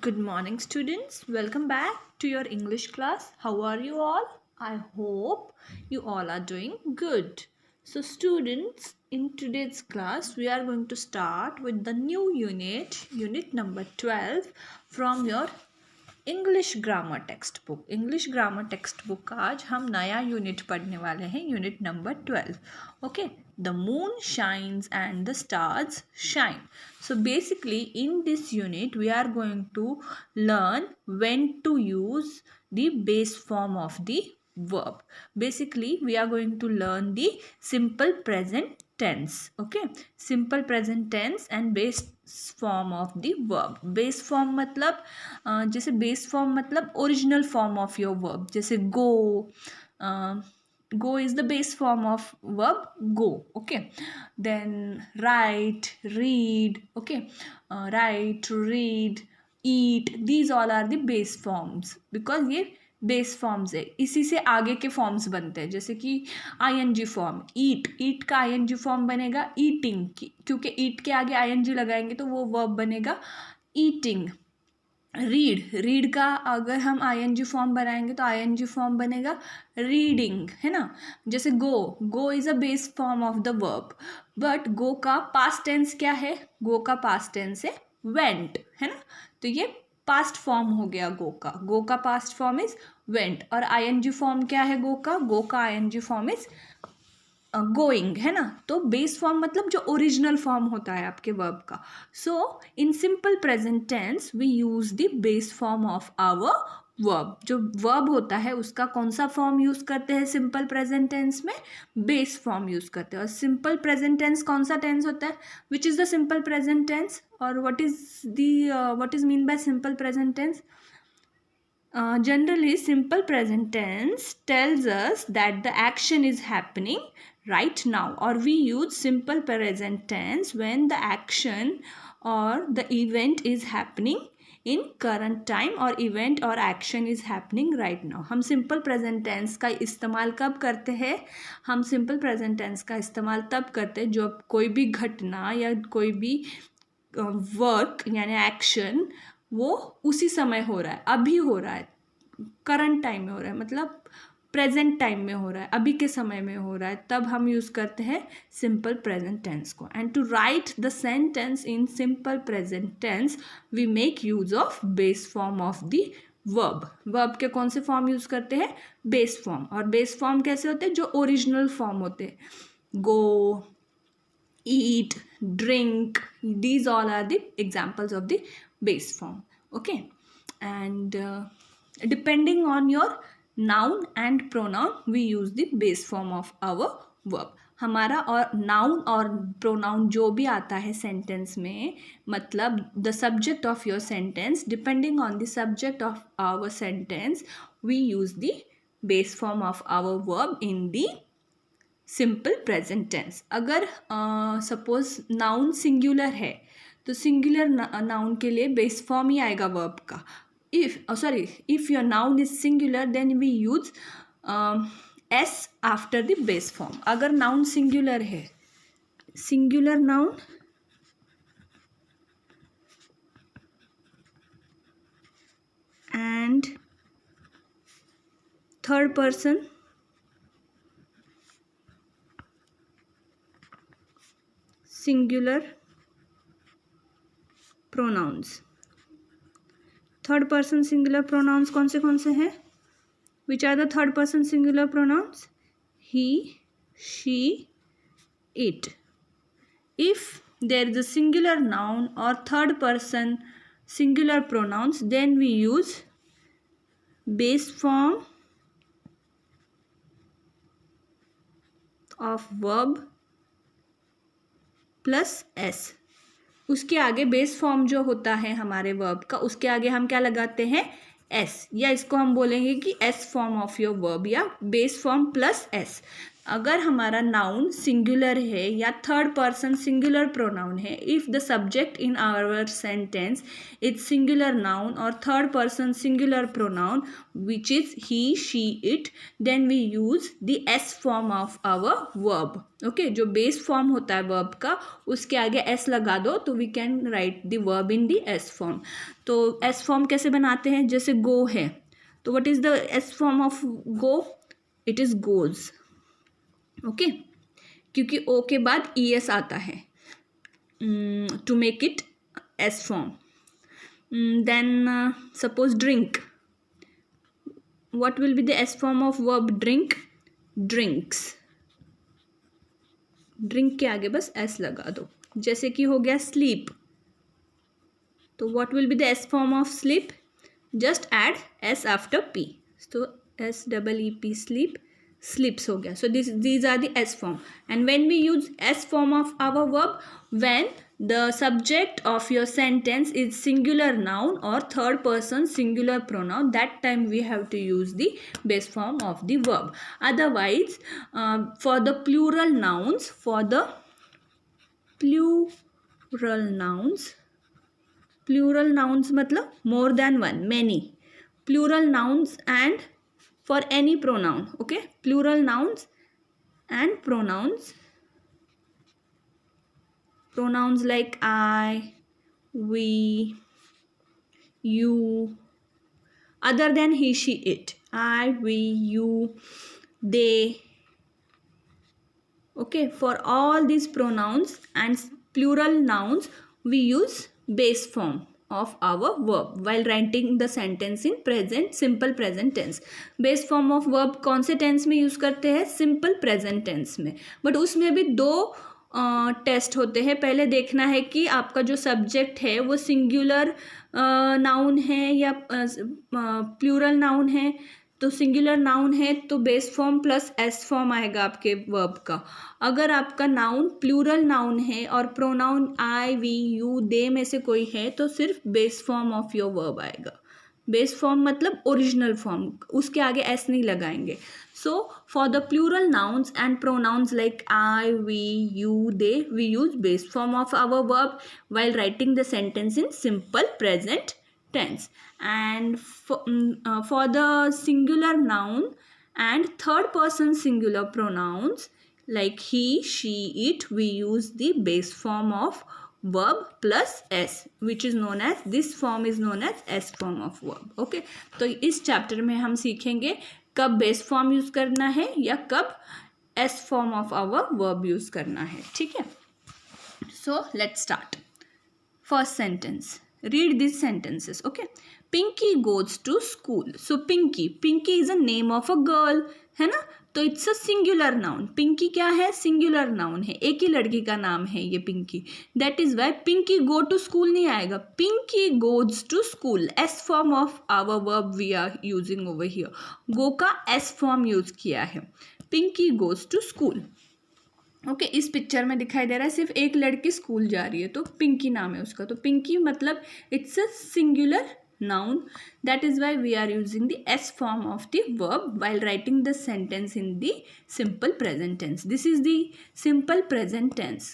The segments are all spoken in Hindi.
Good morning, students. Welcome back to your English class. How are you all? I hope you all are doing good. So, students, in today's class, we are going to start with the new unit number 12 from your English grammar text book. English grammar text book का आज हम नया यूनिट पढ़ने वाले हैं, unit number 12। Okay, the moon shines and the stars shine. So basically in this unit we are going to learn when to use the base form of the verb. Basically we are going to learn the simple present tense. Okay, simple present tense and base form of the verb. Base form मतलब जैसे base form मतलब original form of your verb. जैसे go, go is the base form of verb go. Okay, then write, read. Okay, write, read, eat, these all are the base forms because ये बेस फॉर्म्स है, इसी से आगे के फॉर्म्स बनते हैं। जैसे कि आईएनजी फॉर्म, ईट का आईएनजी फॉर्म बनेगा ईटिंग, क्योंकि ईट के आगे आईएनजी लगाएंगे तो वो वर्ब बनेगा ईटिंग। रीड का अगर हम आईएनजी फॉर्म बनाएंगे तो आईएनजी फॉर्म बनेगा रीडिंग, है ना। जैसे go is a base form of the verb, but go का पास्ट टेंस क्या है? गो का पास्ट टेंस है वेंट, है ना। तो ये पास्ट फॉर्म हो गया गो का पास्ट फॉर्म इज वेंट। और आईएनजी फॉर्म क्या है गो का आईएनजी फॉर्म इज गोइंग, है ना। तो बेस फॉर्म मतलब जो ओरिजिनल फॉर्म होता है आपके वर्ब का। So in simple present tense we use the base form of our verb. जो वर्ब होता है उसका कौन सा फॉर्म यूज करते हैं सिंपल प्रेजेंट टेंस में? बेस फॉर्म यूज करते हैं। और सिंपल प्रेजेंट टेंस कौन सा टेंस होता है? Which is the simple present tense और what is mean by simple present tense? Generally simple present tense tells us that the action is happening right now, or we use simple present tense when the action or the event is happening in current time or event or action is happening right now. हम simple present tense का इस्तेमाल कब करते हैं? हम simple present tense का इस्तेमाल तब करते हैं जब कोई भी घटना या कोई भी वर्क यानी एक्शन वो उसी समय हो रहा है, अभी हो रहा है, करंट टाइम में हो रहा है, मतलब प्रेजेंट टाइम में हो रहा है, अभी के समय में हो रहा है, तब हम यूज़ करते हैं सिंपल प्रेजेंट टेंस को। And to write the sentence in simple present tense we make use of base form of the verb के कौन से फॉर्म यूज़ करते हैं? Base form. और बेस फॉर्म कैसे होते हैं? जो ओरिजिनल फॉर्म होते हैं, गो, eat, drink, these all are the examples of the base form. Okay, and depending on your noun and pronoun we use the base form of our verb. हमारा और नाउन और प्रोनाउन जो भी आता है सेंटेंस में, मतलब the subject of your sentence, depending on the subject of our sentence we use the base form of our verb in the simple present tense. अगर सपोज नाउन सिंगुलर है तो सिंगुलर नाउन के लिए बेस फॉर्म ही आएगा वर्ब का। If your noun is singular then we use S after the base form. अगर नाउन सिंगुलर है, singular noun and third person singular pronouns। Third person singular pronouns कौन से हैं? Which are the third person singular pronouns? He, she, it. If there is a singular noun और third person singular pronouns then we use base form of verb plus S. उसके आगे बेस फॉर्म जो होता है हमारे वर्ब का, उसके आगे हम क्या लगाते हैं? एस, या इसको हम बोलेंगे कि S form of your verb या बेस फॉर्म प्लस एस। अगर हमारा नाउन सिंगुलर है या थर्ड पर्सन सिंगुलर प्रोनाउन है, if the subject in our sentence is singular noun और third person singular pronoun which is he she it, then we use the S form of our verb. Okay, जो बेस फॉर्म होता है वर्ब का उसके आगे एस लगा दो तो we can write the verb in the S form. तो एस फॉर्म कैसे बनाते हैं? जैसे गो है तो what is the S form of go? It is goes. Okay, क्योंकि ओ के बाद ई एस आता है to make it S form. Then suppose drink, what will be the S form of verb drink? Drinks. Drink के आगे बस एस लगा दो. जैसे कि हो गया स्लीप, तो what will be the S form of sleep? Just add S after P, तो S double E P sleep, sleeps हो गया. So these are the S form. And when we use S form of our verb, when the subject of your sentence is singular noun or third person singular pronoun, that time we have to use the base form of the verb. Otherwise, for the plural nouns, plural nouns मतलब more than one, many. Plural nouns and for any pronoun, okay, plural nouns and pronouns like I, we, you, other than he, she, it, I, we, you, they. Okay, for all these pronouns and plural nouns we use base form of our verb while writing the sentence in present simple present tense. base form of verb कौन से tense में use करते हैं? simple present tense में. but उसमें भी दो टेस्ट होते हैं. पहले देखना है कि आपका जो सब्जेक्ट है वो सिंगुलर नाउन है या प्लूरल नाउन है. तो सिंगुलर नाउन है तो base form plus S form आएगा आपके वर्ब का. अगर आपका नाउन प्लूरल नाउन है और pronoun I, we, you, they में से कोई है तो सिर्फ base form of your verb आएगा. बेस फॉर्म मतलब ओरिजिनल फॉर्म, उसके आगे एस नहीं लगाएंगे. So for the plural nouns and pronouns like I, we, you, they, we use base form of our verb while writing the sentence in simple present tense. And for the singular noun and third person singular pronouns like he, she, it, we use the base form of verb plus s, which is known as, this form is known as s form of verb. okay, तो इस चैप्टर में हम सीखेंगे कब बेस फॉर्म यूज करना है या कब s form of our verb use करना है. ठीक है, so let's start. First sentence, read these sentences. okay, Pinky goes to school. so Pinky is a name of a girl, है ना. तो it's a singular noun. Pinky क्या है? सिंगुलर नाउन है, एक ही लड़की का नाम है ये Pinky. That is why Pinky go to school नहीं आएगा. Pinky goes to school, S form of our verb we are using over here. Go का एस फॉर्म यूज किया है. Pinky goes to school. Okay, इस पिक्चर में दिखाई दे रहा है सिर्फ एक लड़की स्कूल जा रही है तो पिंकी नाम है उसका. तो पिंकी मतलब it's a singular noun. that is why we are using the s form of the verb while writing the sentence in the simple present tense. this is the simple present tense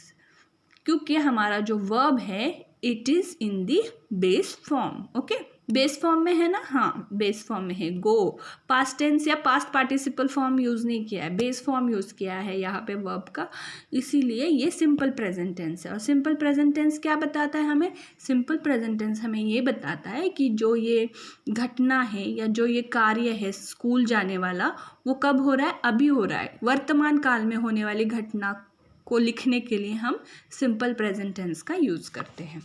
क्योंकि हमारा जो verb है it is in the base form. okay, base form में है ना. हाँ, बेस फॉर्म में है. गो पास्ट टेंस या पास्ट पार्टिसिपल फॉर्म यूज नहीं किया है, बेस फॉर्म यूज किया है यहाँ पे वर्ब का, इसीलिए ये सिंपल प्रेजेंट टेंस है. और सिंपल प्रेजेंट टेंस क्या बताता है हमें? सिंपल प्रेजेंट टेंस हमें ये बताता है कि जो ये घटना है या जो ये कार्य है स्कूल जाने वाला, वो कब हो रहा है? अभी हो रहा है. वर्तमान काल में होने वाली घटना को लिखने के लिए हम सिंपल प्रेजेंट टेंस का यूज करते हैं.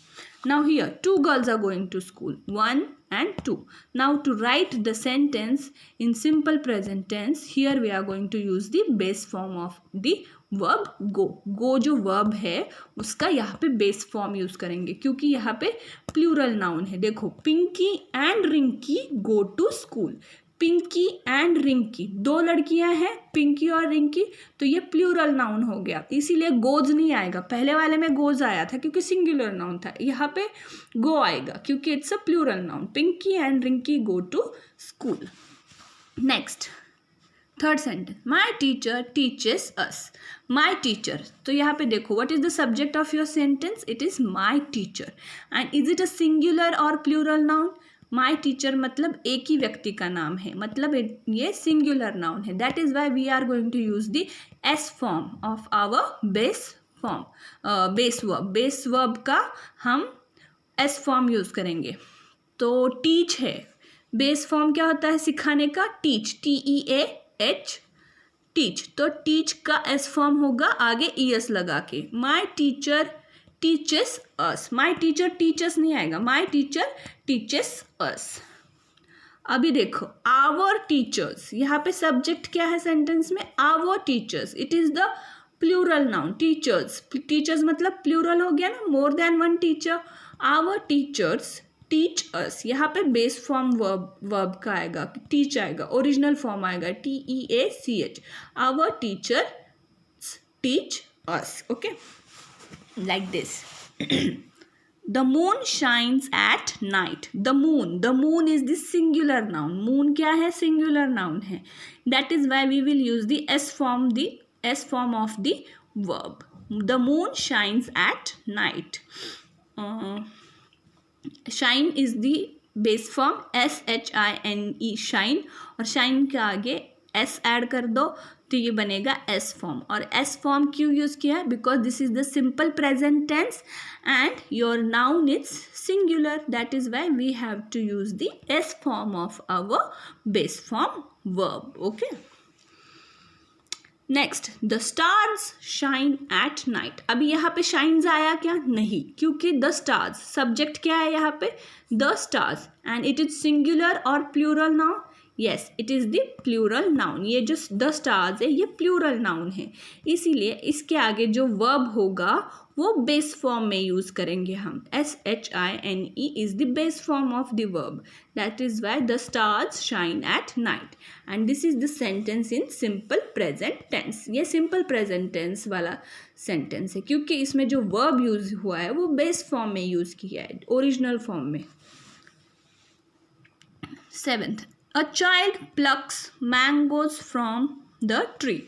Now here, two girls are going to school, 1 and 2. Now to write the sentence in simple present tense, here we are going to use the base form of the verb go. Go जो verb है उसका यहाँ पे base form यूज करेंगे क्योंकि यहाँ पे plural noun है. देखो, Pinky and Rinky go to school. Pinky and Rinky, दो लड़कियां हैं पिंकी और रिंकी, तो ये प्लूरल नाउन हो गया, इसीलिए गोज नहीं आएगा. पहले वाले में गोज आया था क्योंकि सिंगुलर नाउन था, यहाँ पे गो आएगा क्योंकि it's a plural noun. Pinky and Rinky go to school. Next, third sentence, my teacher teaches us. My teacher, तो यहाँ पे देखो what is the subject of your sentence, it is my teacher. And is it a singular और प्लूरल नाउन? माई टीचर मतलब एक ही व्यक्ति का नाम है, मतलब ये सिंगुलर नाउन है। That is why we are going to use the S form of our base form, base verb का हम एस फॉर्म यूज करेंगे। तो टीच है, बेस फॉर्म क्या होता है सिखाने का? Teach, TEAH, teach. तो टीच का एस फॉर्म होगा आगे ES लगा के, माई teacher teaches us. My teacher teachers नहीं आएगा, माई टीचर टीचेस अस। अभी देखो आवर टीचर्स, यहाँ पे सब्जेक्ट क्या है सेंटेंस में? Our teachers. It is the plural noun, teachers. Teachers मतलब प्लूरल हो गया ना, more than one teacher. Our teachers teach us, यहाँ पे बेस फॉर्म वर्ब का आएगा, टीच आएगा, ओरिजिनल फॉर्म आएगा TEACH। Our teacher teach us, okay, like this. The moon shines at night. The moon is the singular noun. Moon क्या है? सिंगुलर नाउन है। That is why we will use the S form of the verb. The moon shines at night. Shine is the base form, SHINE, shine. और शाइन के आगे S ऐड कर दो तो ये बनेगा एस फॉर्म। और एस फॉर्म क्यों यूज किया है? Because this is the simple present tense and your noun is singular. That is why we have to use the S form of our base form verb, okay. Next, the stars shine at night. अभी यहाँ पे शाइन्स आया क्या? नहीं, क्योंकि द स्टार्स सब्जेक्ट क्या है यहाँ पे? The stars. And it is singular और plural noun? Yes, it is the plural noun. ये जो द स्टार्स है ये प्लूरल नाउन है, इसीलिए इसके आगे जो वर्ब होगा वो बेस फॉर्म में यूज करेंगे हम। SHINE is the base form of the verb. That is why the stars shine at night. And this is the sentence in simple present tense. ये सिंपल प्रेजेंट टेंस वाला सेंटेंस है क्योंकि इसमें जो वर्ब यूज हुआ है वो बेस फॉर्म में यूज किया है, ओरिजिनल फॉर्म में। 7th, a child plucks mangoes from the tree.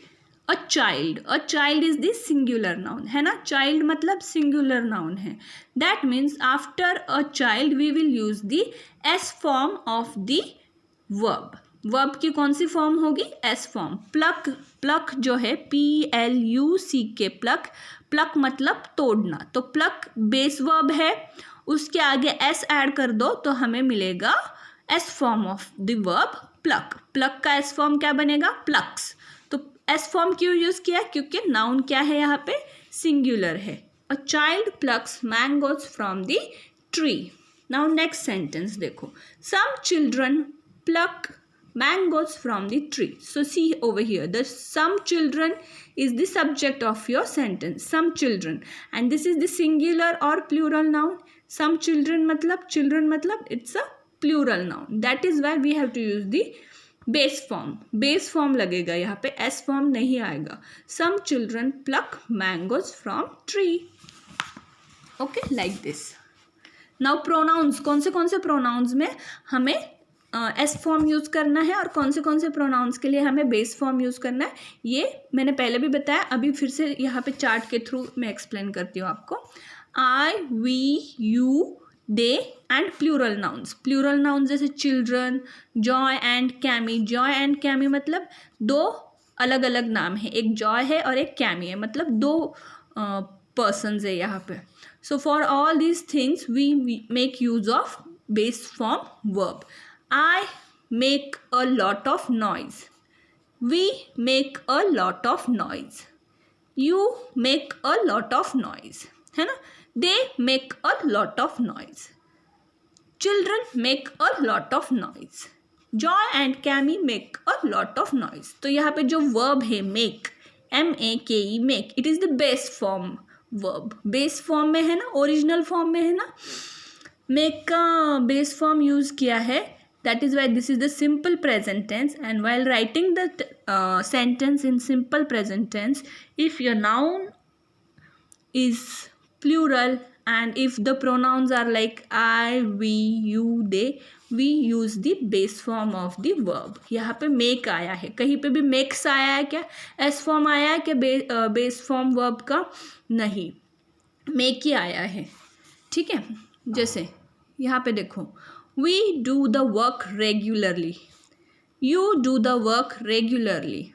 A child is the singular noun, है ना? child मतलब singular noun है। That means after a child we will use the S form of the verb. verb की कौन सी फॉर्म होगी? S form। pluck जो है PLUCK, pluck मतलब तोड़ना। तो pluck बेस वर्ब है, उसके आगे S ऐड कर दो तो हमें मिलेगा S form of the verb pluck. Pluck का एस फॉर्म क्या बनेगा? प्लक्स। तो एस फॉर्म क्यों यूज किया? क्योंकि नाउन क्या है यहाँ पे? सिंगुलर है। A child plucks mangoes from the tree. Now next sentence देखो, some children pluck mangoes from the tree. So see over here, the some children is the subject of your sentence, some children, and this is the singular or plural noun. Some children मतलब it's a plural noun. That is why we have to use the base form लगेगा यहाँ पे, s form नहीं आएगा। Some children pluck mangoes from tree. Okay, like this. Now pronouns, कौन से pronouns में हमें एस फॉर्म यूज़ करना है और कौन से प्रोनाउंस के लिए हमें बेस फॉर्म यूज़ करना है, ये मैंने पहले भी बताया, अभी फिर से यहाँ पे चार्ट के थ्रू मैं एक्सप्लेन करती हूँ आपको। I, we, you, they and plural nouns जैसे children, Joy and Cammy. Joy and Cammy मतलब दो अलग अलग नाम है, एक जॉय है और एक कैमी है, मतलब दो पर्सन्स है यहाँ पे। So for all these things we make use of base form verb. I make a lot of noise. We make a lot of noise. You make a lot of noise. है ना? They make a lot of noise. Children make a lot of noise. Joy and Cammy make a lot of noise. तो यहाँ पे जो verb है make, M-A-K-E, make, it is the base form verb. base form में है ना, original form में है ना, make का base form use किया है। That is why this is the simple present tense, and while writing the sentence in simple present tense, if your noun is plural and if the pronouns are like I, we, you, they, we use the base form of the verb. यहाँ पे make आया है, कहीं पे भी makes आया है क्या, s form आया है क्या base form verb का, नहीं, make ही आया है. ठीक है, जैसे यहाँ पे देखो, we do the work regularly, you do the work regularly,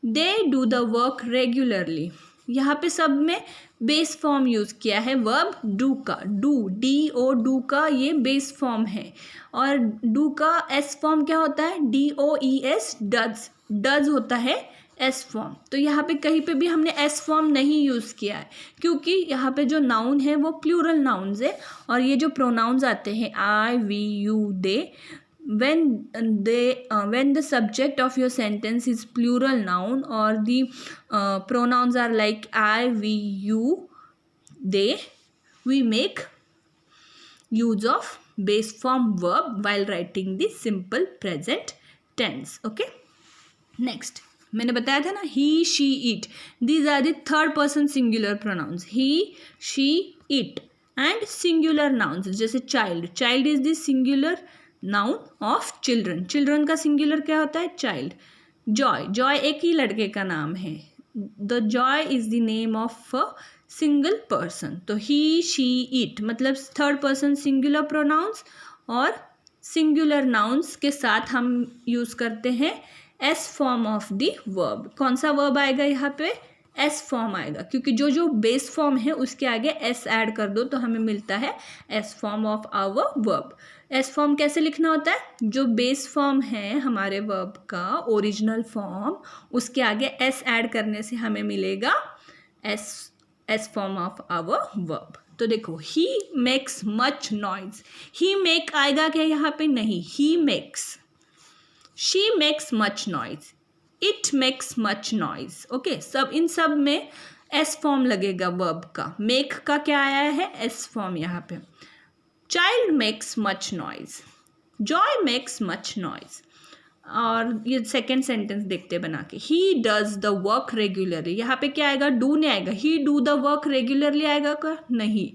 they do the work regularly. यहाँ पे सब में बेस फॉर्म यूज़ किया है वर्ब डू का. डू, डी ओ, डू का ये बेस फॉर्म है. और डू का एस फॉर्म क्या होता है, D O E S, does. Does होता है एस फॉर्म. तो यहाँ पे कहीं पे भी हमने एस फॉर्म नहीं यूज़ किया है, क्योंकि यहाँ पे जो नाउन है वो प्लूरल नाउन्स है. और ये जो प्रोनाउंस आते हैं I, we, you, they, when the subject of your sentence is plural noun or the pronouns are like I, we, you, they, we make use of base form verb while writing the simple present tense. Okay, next मैंने बताया था ना, he, she, it, these are the third person singular pronouns. he, she, it and singular nouns जैसे child. child is the singular noun of children. Children का सिंगुलर क्या होता है, चाइल्ड. जॉय, जॉय एक ही लड़के का नाम है. The Joy is the name of a single person. तो ही, शी, इट मतलब थर्ड पर्सन सिंगुलर प्रोनाउंस और सिंगुलर नाउन्स के साथ हम यूज़ करते हैं S form of the verb. कौन सा वर्ब आएगा यहाँ पे, एस फॉर्म आएगा, क्योंकि जो जो बेस फॉर्म है उसके आगे एस ऐड कर दो तो हमें मिलता है S form of our verb. S form कैसे लिखना होता है, जो बेस फॉर्म है हमारे वर्ब का ओरिजिनल फॉर्म, उसके आगे एस ऐड करने से हमें मिलेगा S form of our verb. तो देखो, he makes much noise. He make आएगा क्या यहाँ पे, नहीं, he makes. She makes much noise, it makes much noise. Okay, सब इन सब में एस फॉर्म लगेगा वर्ब का. मेक का क्या आया है, एस फॉर्म यहाँ पे. Child makes much noise, Joy makes much noise. और ये सेकेंड सेंटेंस देखते बना के, he does the work regularly. यहाँ पे क्या आएगा, डू नहीं आएगा, he do the work regularly आएगा क्या, नहीं.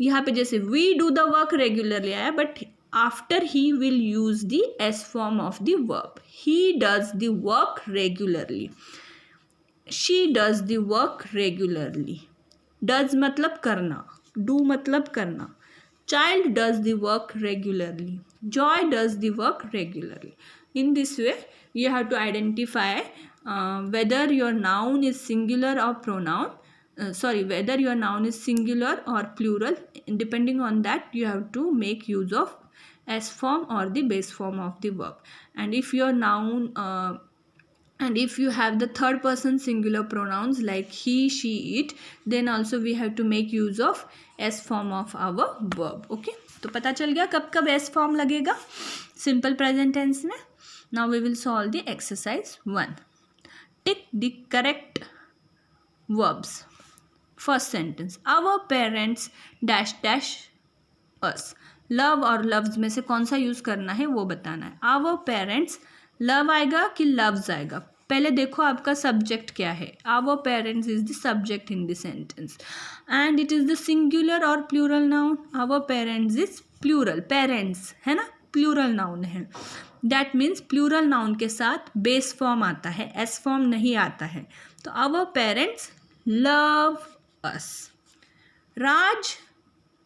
यहाँ पे जैसे we do the work regularly आया, but after he will use the S form of the verb. He does the work regularly, she does the work regularly. Does मतलब करना, डू मतलब करना. Child does the work regularly, Joy does the work regularly. In this way, you have to identify whether your noun is singular or pronoun. Whether your noun is singular or plural. Depending on that, you have to make use of S form or the base form of the verb. And if your noun and if you have the third person singular pronouns like he, she, it, then also we have to make use of S form of our verb. Okay, तो पता चल गया कब कब S form लगेगा simple present tense में. Now we will solve the exercise 1. Tick the correct verbs. First sentence, our parents dash dash us. Love और लव्स में से कौन सा यूज़ करना है वो बताना है. our parents, लव आएगा कि लव्स आएगा. पहले देखो आपका सब्जेक्ट क्या है. Our parents is the subject in the sentence and it is the singular और plural noun. Our parents is plural, parents है ना, प्लूरल नाउन है. दैट मीन्स प्लूरल नाउन के साथ बेस फॉर्म आता है, एस फॉर्म नहीं आता है. तो our parents love us. Raj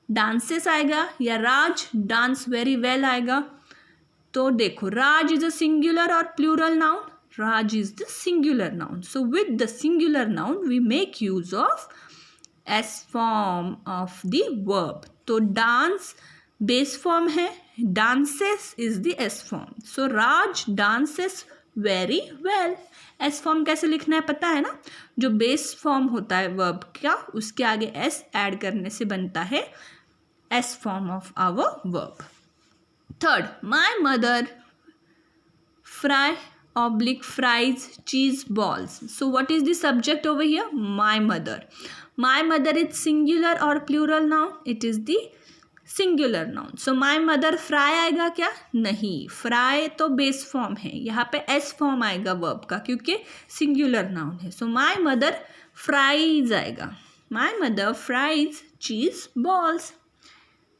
dances आएगा या राज डांस वेरी वेल आएगा. तो देखो, राज इज अ सिंगुलर और plural noun. Raj is the singular noun. So with the singular noun we make use of S form of the verb. तो dance base form है, dances is the S form. So Raj dances very well. S form कैसे लिखना है पता है ना, जो base form होता है verb का उसके आगे S add करने से बनता है S form of our verb. Third, my mother fries cheese balls. So what is the subject over here? My mother. My mother is singular or plural noun? It is the singular noun. So my mother fry आएगा क्या, नहीं. fry तो base form है, यहाँ पे s form आएगा verb का क्योंकि singular noun है. So my mother fries आएगा. My mother fries cheese balls.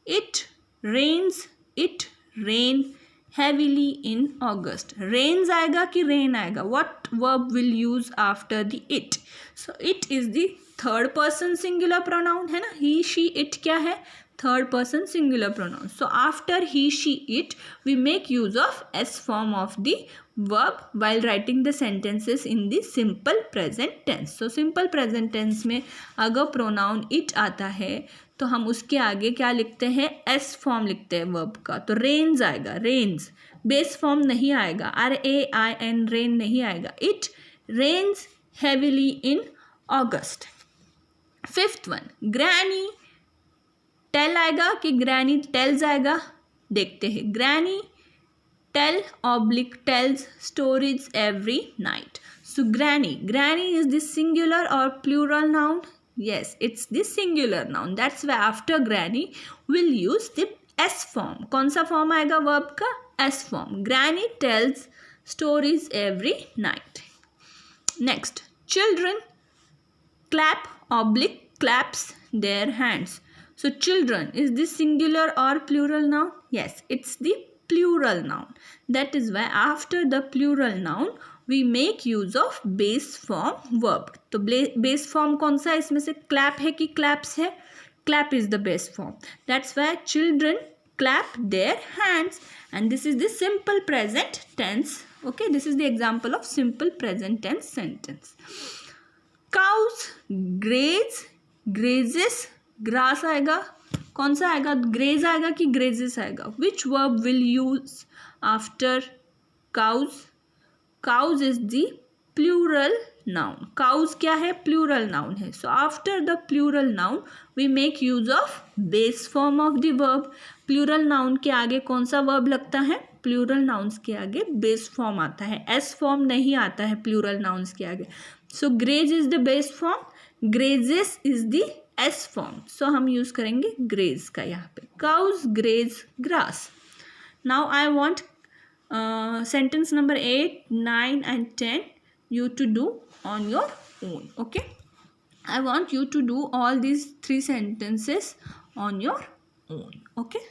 It rains. It rain heavily in August. Rains आएगा कि rain आएगा? What verb will use after the it? So it is the third person singular pronoun है ना. He, she, it क्या है? Third person singular pronoun. So after he, she, it, we make use of S form of the verb while writing the sentences in the simple present tense. So simple present tense में अगर pronoun it आता है तो हम उसके आगे क्या लिखते हैं? एस फॉर्म लिखते हैं वर्ब का. तो रेन्स आएगा, रेन्स. बेस फॉर्म नहीं आएगा, RAIN, रेन नहीं आएगा. It rains heavily in August. Fifth one, granny tell आएगा कि ग्रैनी टेल्स आएगा? देखते हैं. Granny tell oblique tells stories every night. So granny, granny is the singular और plural noun? Yes, it's the singular noun. That's why after granny we'll use the S form. कौन सा form आएगा verb का? S form. Granny tells stories every night. Next, children clap oblique claps their hands. So children is the singular or plural noun? Yes, it's the plural noun. That is why after the plural noun we make use of base form verb. तो base form कौन सा है इसमें से? clap है कि claps है? clap is the base form. That's why children clap their hands. And this is the simple present tense. Okay, this is the example of simple present tense sentence. Cows graze, grazes, grass आएगा. कौन सा आएगा? graze आएगा कि grazes आएगा? Which verb will use after cows? Cows is the plural noun. Cows क्या है? Plural noun है. So after the plural noun we make use of base form of the verb. Plural noun के आगे कौन सा verb लगता है? Plural nouns के आगे base form आता है. S form नहीं आता है plural nouns के आगे. So graze is the base form. Grazes is the S form. So हम use करेंगे graze का यहाँ पे. Cows graze grass. Now I want sentence number 8, 9 and 10 you to do on your own. Okay, I want you to do all these 3 sentences on your own. Okay,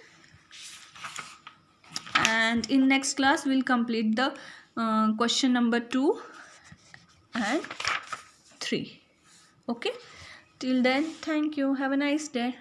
and in next class we'll complete the question number 2 and 3. Okay, till then, thank you. Have a nice day.